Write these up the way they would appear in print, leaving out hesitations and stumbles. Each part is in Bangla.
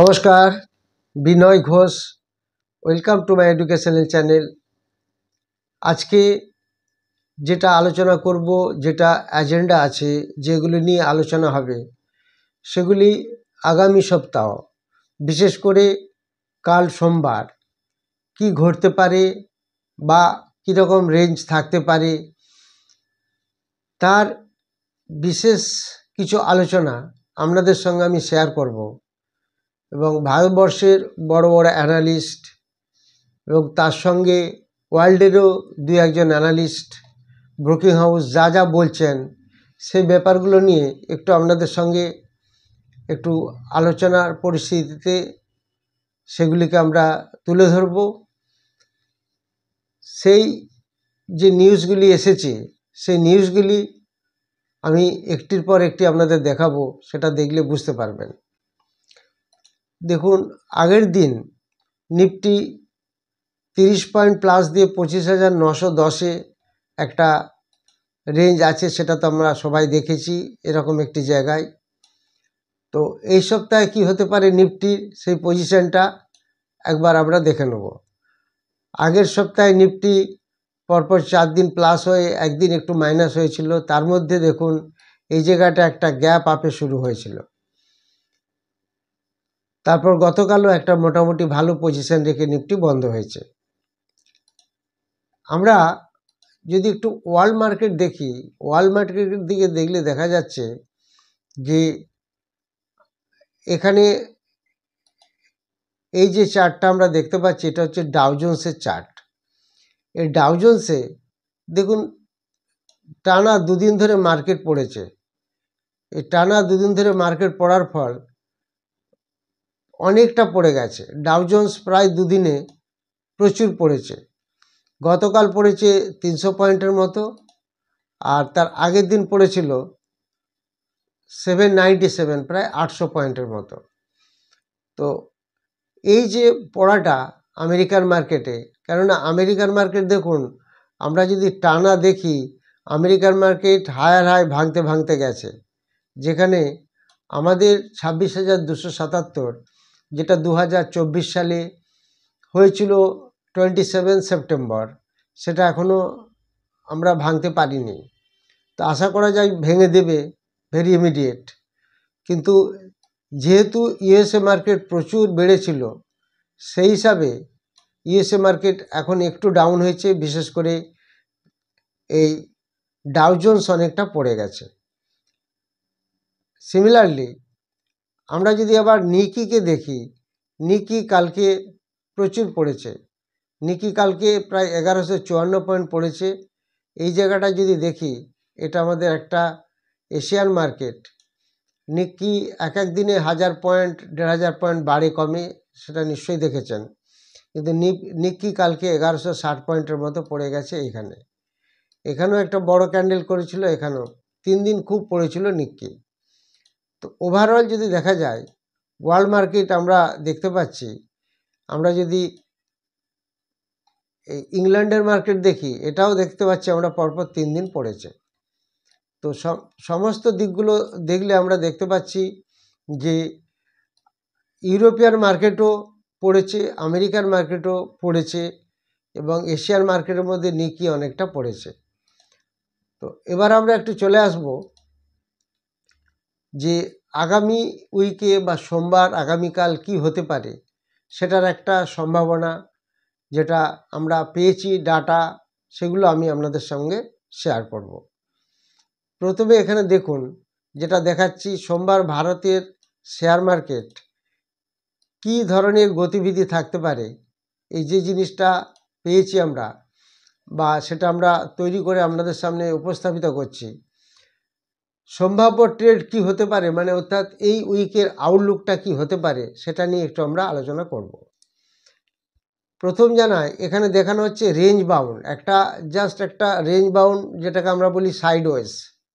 নমস্কার, Binoy Ghosh. Welcome to my educational channel. আজকে যেটা আলোচনা করব, যেটা এজেন্ডা আছে, যেগুলি নিয়ে আলোচনা হবে, সেগুলি আগামী সপ্তাহ, বিশেষ করে কাল সোমবার কি ঘটতে পারে বা কীরকম রেঞ্জ থাকতে পারে, তার বিশেষ কিছু আলোচনা আপনাদের সঙ্গে আমি শেয়ার করব। এবং ভারতবর্ষের বড় বড় অ্যানালিস্ট এবং তার সঙ্গে ওয়ার্ল্ডেরও দু একজন অ্যানালিস্ট, ব্রোকিং হাউস যা যা বলছেন, সেই ব্যাপারগুলো নিয়ে একটু আপনাদের সঙ্গে একটু আলোচনার পরিস্থিতিতে সেগুলিকে আমরা তুলে ধরব। সেই যে নিউজগুলি এসেছে, সেই নিউজগুলি আমি একটির পর একটি আপনাদের দেখাবো, সেটা দেখলে বুঝতে পারবেন। দেখুন, আগের দিন নিফটি 30 পয়েন্ট প্লাস দিয়ে 25,910-এ একটা রেঞ্জ আছে, সেটা তো আমরা সবাই দেখেছি এরকম একটি জায়গায়। তো এই সপ্তাহে কি হতে পারে নিফটির, সেই পজিশনটা একবার আমরা দেখে নেব। আগের সপ্তাহে নিফটি পরপর 4 দিন প্লাস হয়ে একদিন একটু মাইনাস হয়েছিল। তার মধ্যে দেখুন এই জায়গাটা একটা গ্যাপ আপে শুরু হয়েছিল। তারপর গতকালও একটা মোটামুটি ভালো পজিশন রেখে নিফটি বন্ধ হয়েছে। আমরা যদি একটু ওয়ার্ল্ড মার্কেট দেখি, ওয়ার্ল্ড মার্কেটের দিকে দেখলে দেখা যাচ্ছে যে এখানে এই যে চার্টটা আমরা দেখতে পাচ্ছি, এটা হচ্ছে ডাউ জোন্সের চার্ট। এই ডাউ জোন্সে দেখুন টানা দুদিন ধরে মার্কেট পড়েছে। এই টানা দুদিন ধরে মার্কেট পড়ার ফল অনেকটা পড়ে গেছে। ডাউ জোন্স প্রায় দুদিনে প্রচুর পড়েছে। গতকাল পড়েছে 300 পয়েন্টের মতো, আর তার আগের দিন পড়েছিল 797, প্রায় 800 পয়েন্টের মতো। তো এই যে পড়াটা আমেরিকার মার্কেটে, কেননা আমেরিকার মার্কেট দেখুন, আমরা যদি টানা দেখি, আমেরিকার মার্কেট হায়ার হাই ভাঙতে ভাঙতে গেছে। যেখানে আমাদের 26,277, যেটা 2024 সালে হয়েছিল 27 সেপ্টেম্বর, সেটা এখনও আমরা ভাঙতে পারিনি। তো আশা করা যায় ভেঙে দেবে ভেরি ইমিডিয়েট। কিন্তু যেহেতু ইউএসএ মার্কেট প্রচুর বেড়েছিল, সেই হিসাবে ইউএসএ মার্কেট এখন একটু ডাউন হয়েছে। বিশেষ করে এই ডাউ জোন্স অনেকটা পড়ে গেছে। সিমিলারলি আমরা যদি আবার নিকিকে দেখি, নিকি কালকে প্রচুর পড়েছে। নিকি কালকে প্রায় 1154 পয়েন্ট পড়েছে। এই জায়গাটা যদি দেখি, এটা আমাদের একটা এশিয়ান মার্কেট। নিকি এক এক দিনে 1000 পয়েন্ট 1500 পয়েন্ট বাড়ে কমে, সেটা নিশ্চয়ই দেখেছেন। কিন্তু নিকি কালকে 1160 পয়েন্টের মতো পড়ে গেছে। এখানেও একটা বড় ক্যান্ডেল করেছিল, এখানেও 3 দিন খুব পড়েছিল নিকি। তো ওভারঅল যদি দেখা যায় ওয়ার্ল্ড মার্কেট আমরা দেখতে পাচ্ছি, আমরা যদি এই ইংল্যান্ডের মার্কেট দেখি, এটাও দেখতে পাচ্ছি আমরা পরপর 3 দিন পড়েছে। তো সমস্ত দিকগুলো দেখলে আমরা দেখতে পাচ্ছি যে ইউরোপিয়ান মার্কেটও পড়েছে, আমেরিকার মার্কেটও পড়েছে, এবং এশিয়ান মার্কেটের মধ্যে নিকি অনেকটা পড়েছে। তো এবার আমরা একটু চলে আসব যে আগামী উইকে বা সোমবার আগামীকাল কি হতে পারে, সেটার একটা সম্ভাবনা যেটা আমরা পেয়েছি ডাটা, সেগুলো আমি আপনাদের সঙ্গে শেয়ার করব। প্রথমে এখানে দেখুন যেটা দেখাচ্ছি, সোমবার ভারতের শেয়ার মার্কেট কি ধরনের গতিবিধি থাকতে পারে, এই যে জিনিসটা পেয়েছি আমরা, বা সেটা আমরা তৈরি করে আপনাদের সামনে উপস্থাপিত করছি। সম্ভাব্য ট্রেড কি হতে পারে, মানে অর্থাৎ এই উইকের আউটলুকটা কি হতে পারে, সেটা নিয়ে একটু আমরা আলোচনা করব। প্রথম জানায় এখানে দেখানো হচ্ছে রেঞ্জ বাউন্ড, জাস্ট একটা রেঞ্জ বাউন্ড, যেটাকে আমরা বলি সাইডওয়েজ,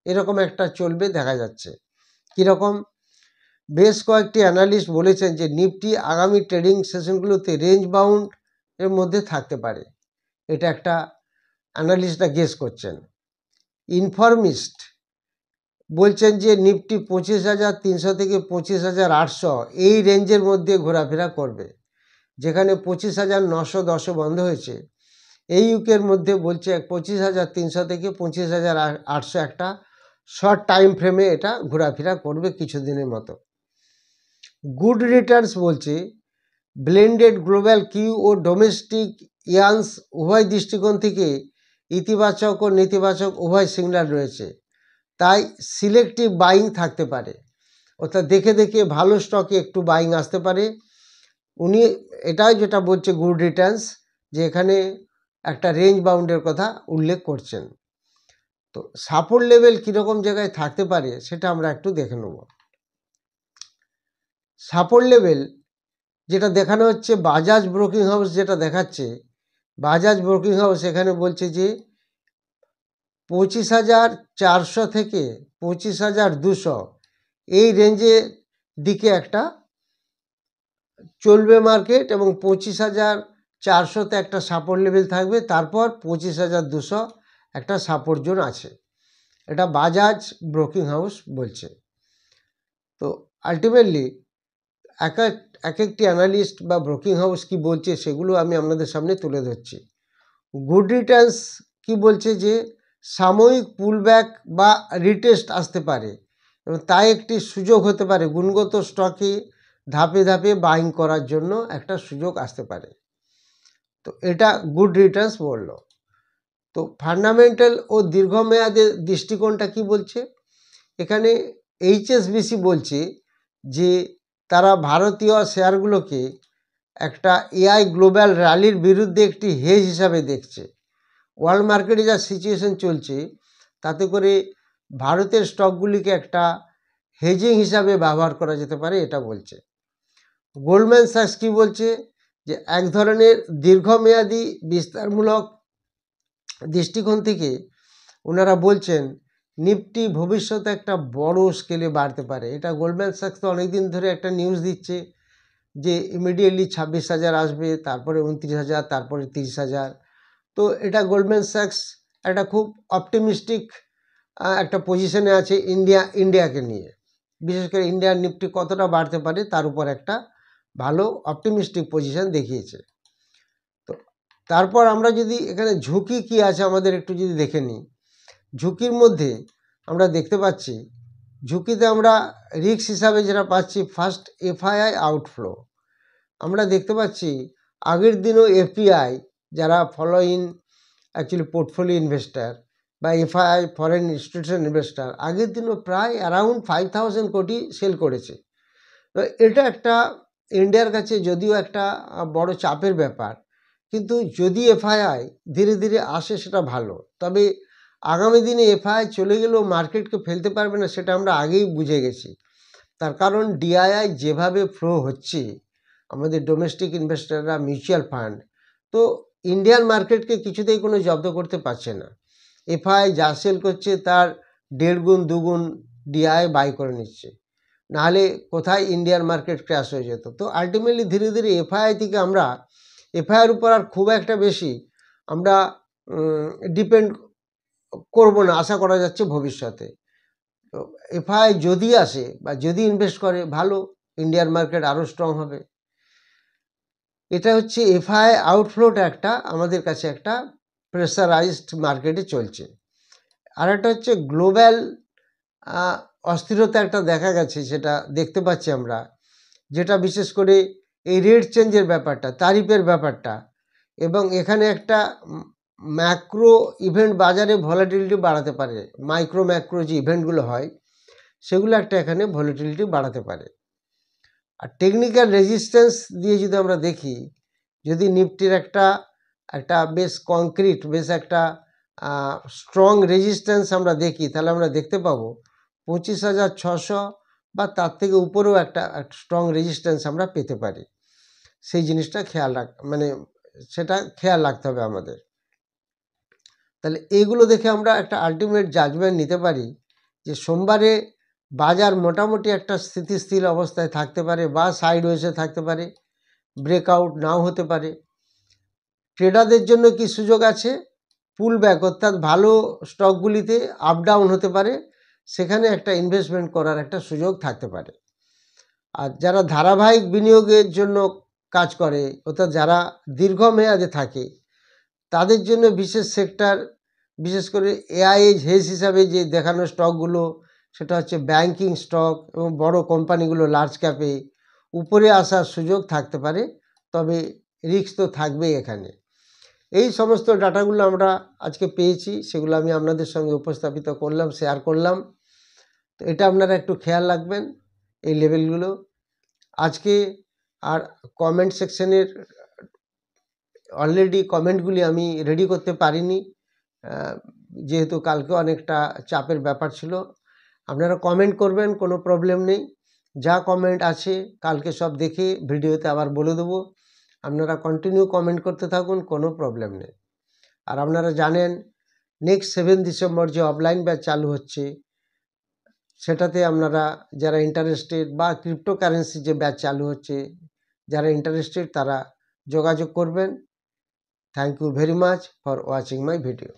এরকম একটা চলবে দেখা যাচ্ছে। কীরকম? বেশ কয়েকটি অ্যানালিস্ট বলেছেন যে নিফটি আগামী ট্রেডিং সেশনগুলোতে রেঞ্জ বাউন্ড এর মধ্যে থাকতে পারে। এটা একটা অ্যানালিস্টরা গেস করছেন। ইনফরমিস্ট বলছেন যে নিফটি 25,300 থেকে 25,800 এই রেঞ্জের মধ্যে ঘোরাফেরা করবে, যেখানে 25,910 বন্ধ হয়েছে। এই উইকের মধ্যে বলছে 25,300 থেকে 25,800 একটা শর্ট টাইম ফ্রেমে এটা ঘোরাফেরা করবে কিছুদিনের মতো। গুড রিটার্নস বলছে ব্লেন্ডেড গ্লোবাল কিউ ও ডোমেস্টিক ইয়ান্স উভয় দৃষ্টিকোণ থেকে ইতিবাচক ও নেতিবাচক উভয় সিগন্যাল রয়েছে, তাই সিলেক্টিভ বাইং থাকতে পারে, অর্থাৎ দেখে দেখে ভালো স্টকে একটু বাইং আসতে পারে। উনি এটাই যেটা বলছে গুড রিটার্নস, যে এখানে একটা রেঞ্জ বাউন্ডের কথা উল্লেখ করছেন। তো সাপোর্ট লেভেল কীরকম জায়গায় থাকতে পারে সেটা আমরা একটু দেখে নেব। সাপোর্ট লেভেল যেটা দেখানো হচ্ছে, বাজাজ ব্রোকিং হাউস যেটা দেখাচ্ছে, বাজাজ ব্রোকিং হাউস এখানে বলছে যে 25,400 থেকে 25,200 এই রেঞ্জের দিকে একটা চলবে মার্কেট, এবং 25,400তে একটা সাপোর্ট লেভেল থাকবে, তারপর 25,200 একটা সাপোর্ট জোন আছে। এটা বাজাজ ব্রোকিং হাউস বলছে। তো আলটিমেটলি এক একটি অ্যানালিস্ট বা ব্রোকিং হাউস কি বলছে সেগুলো আমি আপনাদের সামনে তুলে ধরছি। গুড রিটার্নস কি বলছে যে সাময়িক পুলব্যাক বা রিটেস্ট আসতে পারে, এবং তাই একটি সুযোগ হতে পারে গুণগত স্টকে ধাপে ধাপে বাইং করার জন্য একটা সুযোগ আসতে পারে। তো এটা গুড রিটার্নস বলল। তো ফান্ডামেন্টাল ও দীর্ঘমেয়াদের দৃষ্টিকোণটা কি বলছে, এখানে এইচএসবিসি বলছে যে তারা ভারতীয় শেয়ারগুলোকে একটা এআই গ্লোবাল র্যালির বিরুদ্ধে একটি হেজ হিসাবে দেখছে। ওয়ার্ল্ড মার্কেটে যা সিচুয়েশন চলছে তাতে করে ভারতের স্টকগুলিকে একটা হেজিং হিসাবে ব্যবহার করা যেতে পারে, এটা বলছে। গোল্ডম্যান স্যাক্স কি বলছে, যে এক ধরনের দীর্ঘমেয়াদী বিস্তারমূলক দৃষ্টিকোণ থেকে ওনারা বলছেন নিফটি ভবিষ্যতে একটা বড় স্কেলে বাড়তে পারে। এটা গোল্ডম্যান স্যাক্স তো অনেকদিন ধরে একটা নিউজ দিচ্ছে যে ইমিডিয়েটলি 26,000 আসবে, তারপরে 29,000, তারপরে 30,000। তো এটা গোল্ডম্যান স্যাক্স একটা খুব অপটিমিস্টিক একটা পজিশনে আছে ইন্ডিয়াকে নিয়ে, বিশেষ করে ইন্ডিয়ার নিফটি কতটা বাড়তে পারে তার উপর একটা ভালো অপটিমিস্টিক পজিশন দেখিয়েছে। তো তারপর আমরা যদি এখানে ঝুঁকি কি আছে আমাদের একটু যদি দেখে নিই, ঝুঁকির মধ্যে আমরা দেখতে পাচ্ছি, ঝুঁকিতে আমরা রিস্ক হিসাবে যেটা পাচ্ছি, ফার্স্ট এফআইআই আউটফ্লো। আমরা দেখতে পাচ্ছি আগের দিনও এফপিআই যারা follow in actually portfolio investor বা এফআইআই ফরেন ইনস্টিটিউশন ইনভেস্টার আগের দিনও প্রায় অ্যারাউন্ড 5,000 কোটি সেল করেছে। তো এটা একটা ইন্ডিয়ার কাছে যদিও একটা বড় চাপের ব্যাপার, কিন্তু যদি এফআইআই ধীরে ধীরে আসে সেটা ভালো। তবে আগামী দিনে এফআইআই চলে গেলেও মার্কেটকে ফেলতে পারবে না, সেটা আমরা আগেই বুঝে গেছি। তার কারণ ডিআইআই যেভাবে ফ্লো হচ্ছে, আমাদের ডোমেস্টিক ইনভেস্টাররা মিউচুয়াল ফান্ড তো ইন্ডিয়ান মার্কেটকে কিছুতেই কোনো জব্দ করতে পারছে না। এফআইআই যা সেল করছে তার 1.5 গুণ 2 গুণ ডিআই বাই করে নিচ্ছে, নাহলে কোথায় ইন্ডিয়ান মার্কেট ক্র্যাশ হয়ে যেত। তো আলটিমেটলি ধীরে ধীরে এফআইআই থেকে আমরা এফআইআর উপর আর খুব একটা বেশি আমরা ডিপেন্ড করব না, আশা করা যাচ্ছে ভবিষ্যতে। তো এফআইআই যদি আসে বা যদি ইনভেস্ট করে ভালো, ইন্ডিয়ান মার্কেট আরও স্ট্রং হবে। এটা হচ্ছে এফআইআই আউটফ্লোটা একটা আমাদের কাছে একটা প্রেসারাইজড মার্কেটে চলছে। আর একটা হচ্ছে গ্লোবাল অস্থিরতা একটা দেখা গেছে, সেটা দেখতে পাচ্ছি আমরা, যেটা বিশেষ করে এই রেট চেঞ্জের ব্যাপারটা, তারিফের ব্যাপারটা, এবং এখানে একটা ম্যাক্রো ইভেন্ট বাজারে ভলাটিলিটি বাড়াতে পারে। মাইক্রো ম্যাক্রো যে ইভেন্টগুলো হয় সেগুলো একটা এখানে ভলাটিলিটি বাড়াতে পারে। আর টেকনিক্যাল রেজিস্ট্যান্স দিয়ে যদি আমরা দেখি, যদি নিফটির একটা বেশ কংক্রিট, বেশ একটা স্ট্রং রেজিস্ট্যান্স আমরা দেখি, তাহলে আমরা দেখতে পাবো 25,600 বা তার থেকে উপরেও একটা স্ট্রং রেজিস্ট্যান্স আমরা পেতে পারি। সেই জিনিসটা সেটা খেয়াল রাখতে হবে আমাদের। তাহলে এইগুলো দেখে আমরা একটা আলটিমেট জাজমেন্ট নিতে পারি যে সোমবারে বাজার মোটামুটি একটা স্থিতিশীল অবস্থায় থাকতে পারে বা সাইডওয়েজে থাকতে পারে, ব্রেকআউট নাও হতে পারে। ট্রেডারদের জন্য কি সুযোগ আছে? পুল ব্যাক, অর্থাৎ ভালো স্টকগুলিতে আপ ডাউন হতে পারে, সেখানে একটা ইনভেস্টমেন্ট করার একটা সুযোগ থাকতে পারে। আর যারা ধারাবাহিক বিনিয়োগের জন্য কাজ করে, অর্থাৎ যারা দীর্ঘমেয়াদে থাকে, তাদের জন্য বিশেষ সেক্টর, বিশেষ করে এআইএজ হেজ হিসাবে যে দেখানো স্টকগুলো, সেটা হচ্ছে ব্যাংকিং স্টক এবং বড় কোম্পানিগুলো লার্জ ক্যাপে উপরে আসার সুযোগ থাকতে পারে, তবে রিস্ক তো থাকবেই এখানে। এই সমস্ত ডাটাগুলো আমরা আজকে পেয়েছি, সেগুলো আমি আপনাদের সঙ্গে উপস্থাপিত করলাম, শেয়ার করলাম। তো এটা আপনারা একটু খেয়াল রাখবেন, এই লেভেলগুলো। আজকে আর কমেন্ট সেকশনের অলরেডি কমেন্টগুলি আমি রেডি করতে পারিনি, যেহেতু কালকে অনেকটা চাপের ব্যাপার ছিল। আপনারা কমেন্ট করবেন, কোনো প্রবলেম নেই। যা কমেন্ট আছে কালকে সব দেখে ভিডিওতে আবার বলে দেবো। আপনারা কন্টিনিউ কমেন্ট করতে থাকুন, কোনো প্রবলেম নেই। আর আপনারা জানেন নেক্সট 7 ডিসেম্বর যে অফলাইন ব্যাচ চালু হচ্ছে, সেটাতে আপনারা যারা ইন্টারেস্টেড, বা ক্রিপ্টোকারেন্সি যে ব্যাচ চালু হচ্ছে, যারা ইন্টারেস্টেড তারা যোগাযোগ করবেন। Thank you very much for watching my video.